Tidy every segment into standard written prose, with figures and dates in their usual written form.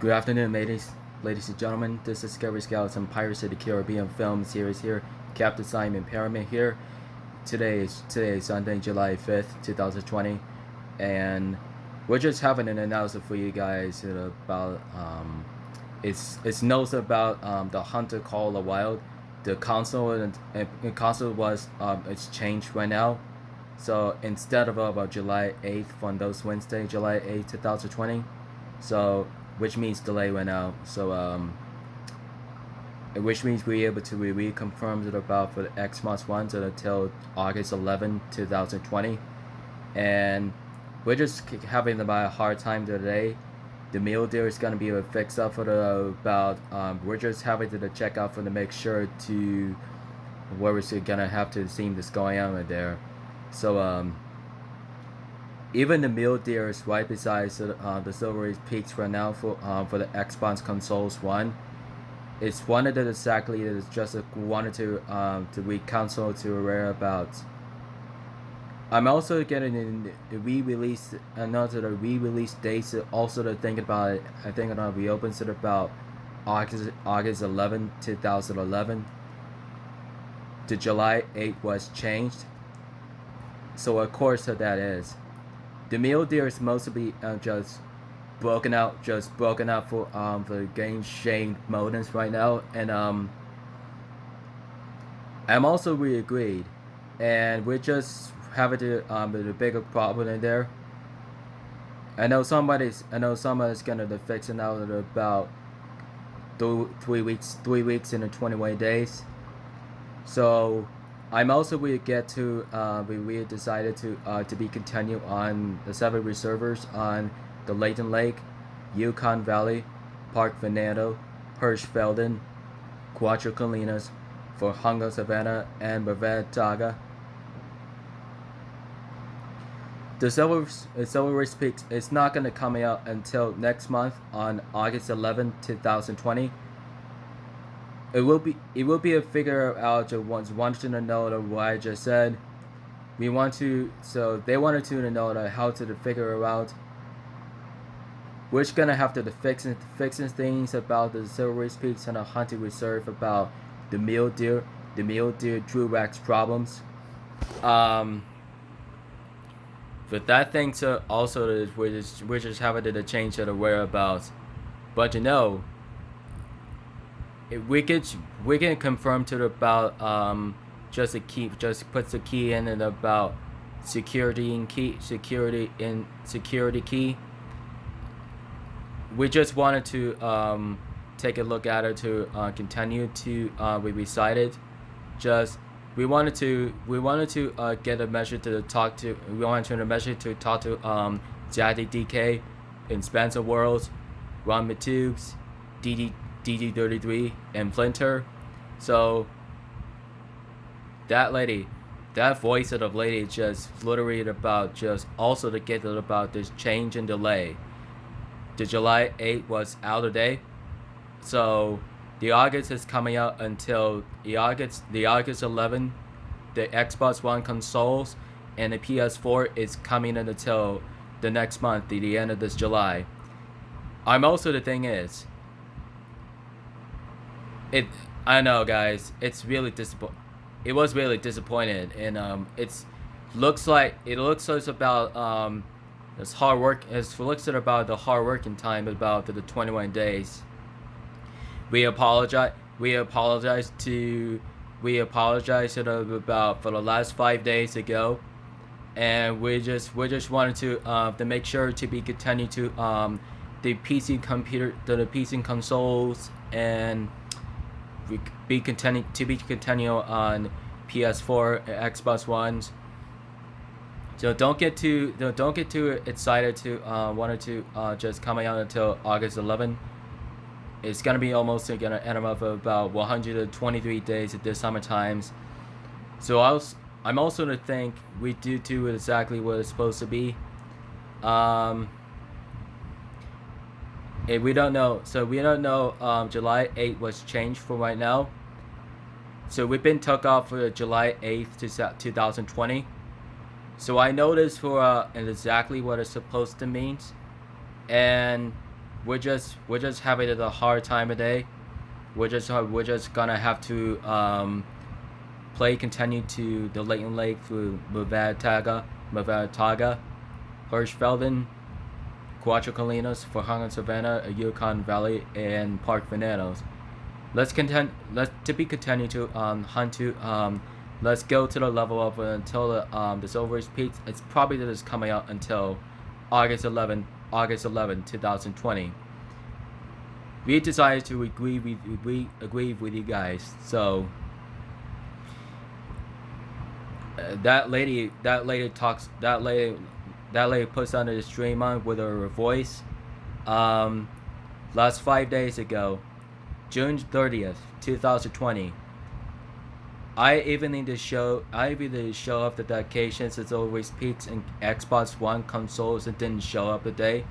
Good afternoon, ladies and gentlemen. This is Scary Scouts and Pirates of the Caribbean film series here. Captain Simon Perriman here. Today is Sunday, July 5th, 2020, and we're just having an announcement for you guys about it's news about the Hunter Call the Wild. The console and console was it's changed right now. So instead of about July 8th from those Wednesday, July 8th, 2020. So which means delay right now. So which means we're able to reconfirm it about for the Xbox One until August 11, 2020, and we're just having about a hard time today. The Mule Deer is gonna be a fix up for the about. We're just having to check out for to make sure to where we're gonna have to see this going on right there. So even the Mule Deer is right beside the Silver Peaks right now for the Xbox Consoles One. It's one of the exactly that is just wanted to re-console to aware about. I'm also getting in the re-release another re-release dates. Also to think about it, I think it reopens it about August 11, 2011. The July 8 was changed. So of course that is. The Mule Deer is mostly just broken out for the game shade modems right now, and I'm also really agreed, and we're just having the bigger problem in there. I know somebody's gonna fix it out in about 3 weeks in 21 days. So I'm also we get to we decided to be continue on the 7 reservers on the Layton Lake, Yukon Valley, Park Venado, Hirschfelden, Cuatro Colinas, for Hunga Savannah and Bavataga. The Silver Race Peaks is not going to come out until next month on August 11, 2020. It will be a figure out just wanted to know what I just said. They wanted to know how to figure it out. We're just gonna have to fixing things about the Silver Race Peaks and the hunting reserve about the Mule Deer truracs problems. But that thing also we're just having to change the whereabouts. But we can confirm to about just puts the key in and about security key. We just wanted to take a look at it to continue to we recited. Just we wanted to get a measure to talk to. We wanted to a measure to talk to Zaddy DK, in Spencer Worlds, Ron Matubes, DD33, and Flinter. So that voice of the lady just literally about just also to get it about this change and delay. The July 8 was out of day, so the August is coming out until the August 11. The Xbox One consoles and the PS4 is coming in until the next month, the end of this July. I'm also the thing is, I know guys, it's really it was really disappointed, and it looks like it's about it's hard work. It looks at about the hard working time about the 21 days. We apologize to about for the last 5 days ago, and we just wanted to make sure to be continue to the PC consoles, and we be continue on PS4 and Xbox Ones. So don't get too excited to wanted to just coming out until August 11. It's gonna be almost gonna end up about 123 days at this summer times. So I'm also to think we do exactly what it's supposed to be. We don't know. So we don't know. July 8 was changed for right now. So we've been took off for July 8th to 2020. So I noticed for and exactly what it's supposed to mean, and we're just having a hard time today. We're just gonna have to continue to the Leighton Lake through Mavataga, Hirschfelden, Cuatro Colinas, Fajardo Savannah, Yukon Valley, and Park Venados. Let's continue to hunt to let's go to the level up until the Silver Peaks. It's probably just coming out until August 11, 2020. We decided to agree with you guys. So that lady puts on the stream on with her voice. Last 5 days ago, June 30th, 2020. I even need to show up the dedications as always peaks and Xbox One consoles that didn't show up today.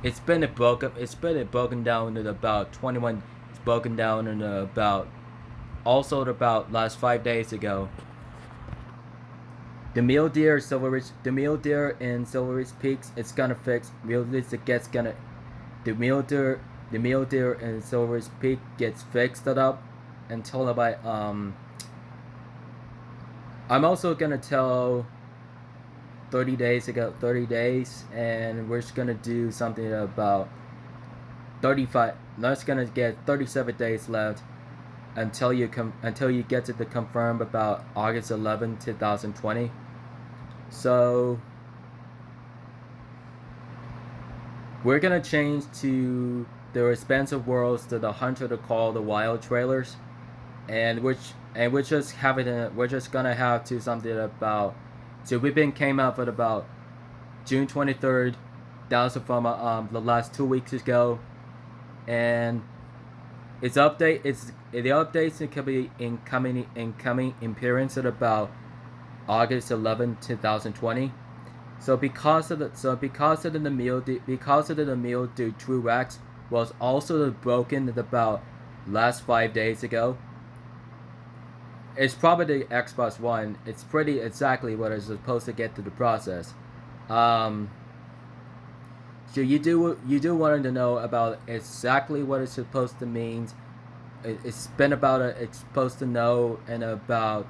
It's been broken down in about 21. It's broken down in about last 5 days ago. The Mule Deer and Silver Ridge Peaks. It's gonna fix. The Mule Deer and Silver Ridge Peak gets fixed up until about I'm also gonna tell 30 days, and we're just gonna do something about 35. That's gonna get 37 days left until you get to the confirm about August 11, 2020. So we're gonna change to the expansive worlds to the Hunter to Call the Wild trailers, and we're just gonna have to something about. So came out with about June 23rd. That was from the last 2 weeks ago, and the updates can be incoming appearance at about August 11, 2020. So because of the Mule Deer truracs was also broken at about last 5 days ago. It's probably the Xbox One. It's pretty exactly what it's supposed to get to the process. So you do want to know about exactly what it's supposed to mean. It's supposed to know, and about.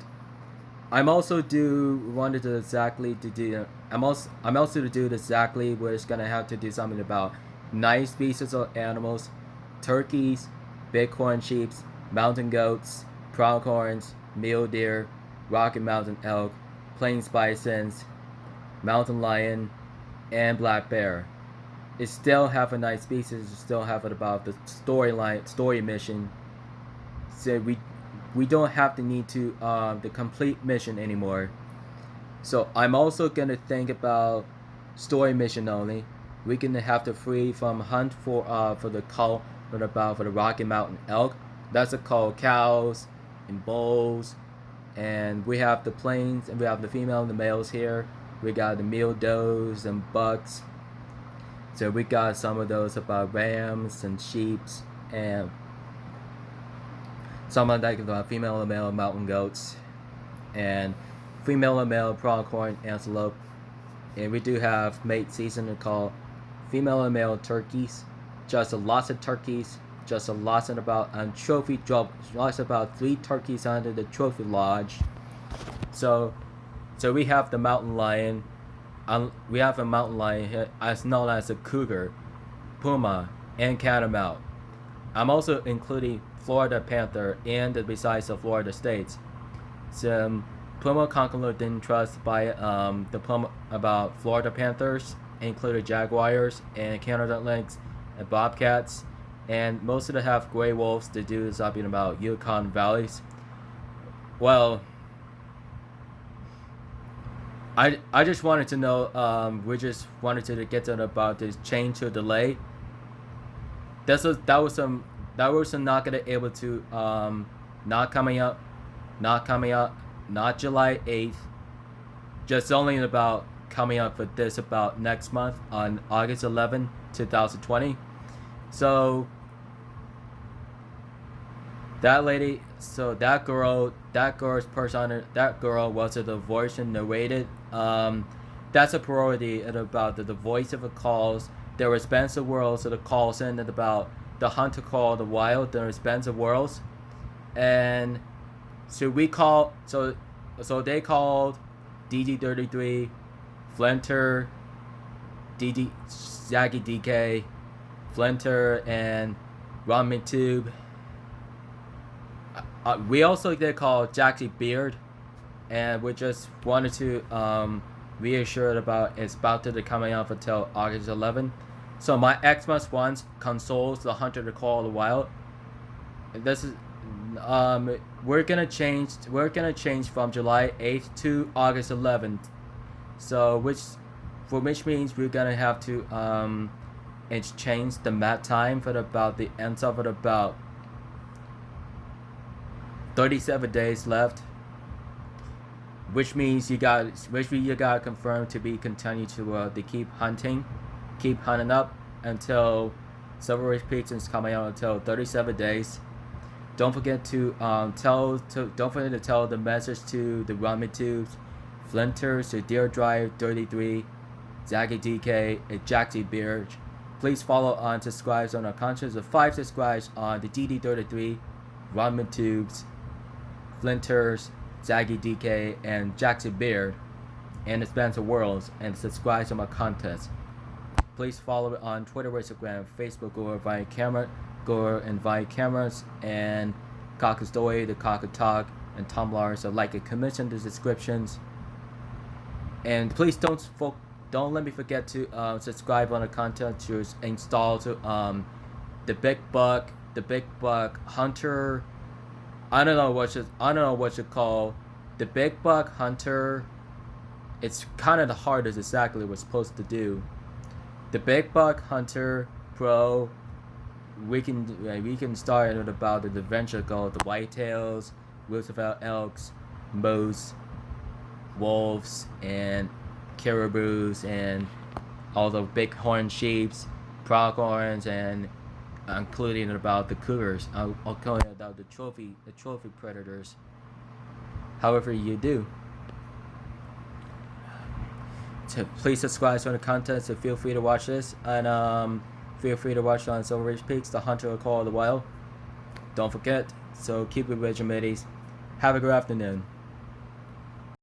I'm also to do exactly what it's gonna have to do something about 9 species of animals: turkeys, bighorn sheep, mountain goats, pronghorns, mule deer, Rocky Mountain elk, plains bisons, mountain lion, and black bear. It still have a 9 species. It still have it about the story mission. So we don't have to need to the complete mission anymore. So I'm also gonna think about story mission only. We can have to free from hunt for the Rocky Mountain elk. That's a call cows and bulls, and we have the plains, and we have the female and the males here. We got the mule does and bucks. So we got some of those about rams and sheeps, and some of like the female and male mountain goats, and female and male pronghorn antelope. And we do have mate season to call female and male turkeys. Just lots of turkeys. Just lots of about trophy drop. Lots about 3 turkeys under the trophy lodge. So we have the mountain lion. We have a mountain lion here, as known as a cougar, puma, and catamount. I'm also including Florida panther and besides the Florida states. Some puma conqueror didn't trust by the puma about Florida panthers, including jaguars and Canada lynx and bobcats, and most of them have gray wolves to do something about Yukon valleys. Well, I just wanted to know. We just wanted to get to about this change or delay. That was not gonna able to not coming out, not July 8th. Just only about coming up for this about next month on August 11, 2020. So that girl was the voice and narrated. That's a priority about the voice of the calls there was Spencer Worlds that calls in about the hunter call the wild. There is Spencer Worlds, and so we call so they called DD33, Flinter, DD Zaggy DK, Flinter, and Ramen Tube. We also did call Jaxie Beard, and we just wanted to reassure about it's about to be coming out until August 11. So my Xmas ones consoles the Hunter to Call the Wild. This is we're gonna change from July 8th to August 11th. So which means we're gonna have to change the map time for about the ends of it about 37 days left, which means you got confirmed to be continue to keep hunting up until Silver Ridge Peaks is coming out until 37 days. Don't forget to tell the message to the Ramen Tubes, Flinters, to Deer Drive 33, Zaggy DK, and Jaxie Beard. Please follow and subscribe on our content of 5 subscribes on the DD33, Ramen Tubes, Flinters, Zaggy DK, and Jaxie Beard, and the Spencer Worlds, and subscribe to my content. Please follow it on Twitter, Instagram, Facebook, or via camera, and via cameras, and Cocker Story, the Cocker Talk, and Tumblr. So like and comment in the descriptions. And please don't let me forget to subscribe on the content to install to the Big Buck Hunter. I don't know what you call the Big Buck Hunter. It's kind of the hardest exactly what it's supposed to do. The Big Buck Hunter Pro. We can start with about the adventure called the whitetails, Roosevelt elks, moose, wolves, and caribous, and all the big horn sheeps, pronghorns, and including about the cougars. I'll call you about the trophy predators. However you do. So please subscribe to the content. So feel free to watch this, and feel free to watch on Silver Ridge Peaks, the Hunter will Call the Wild. Don't forget. So keep it with your mateys. Have a good afternoon.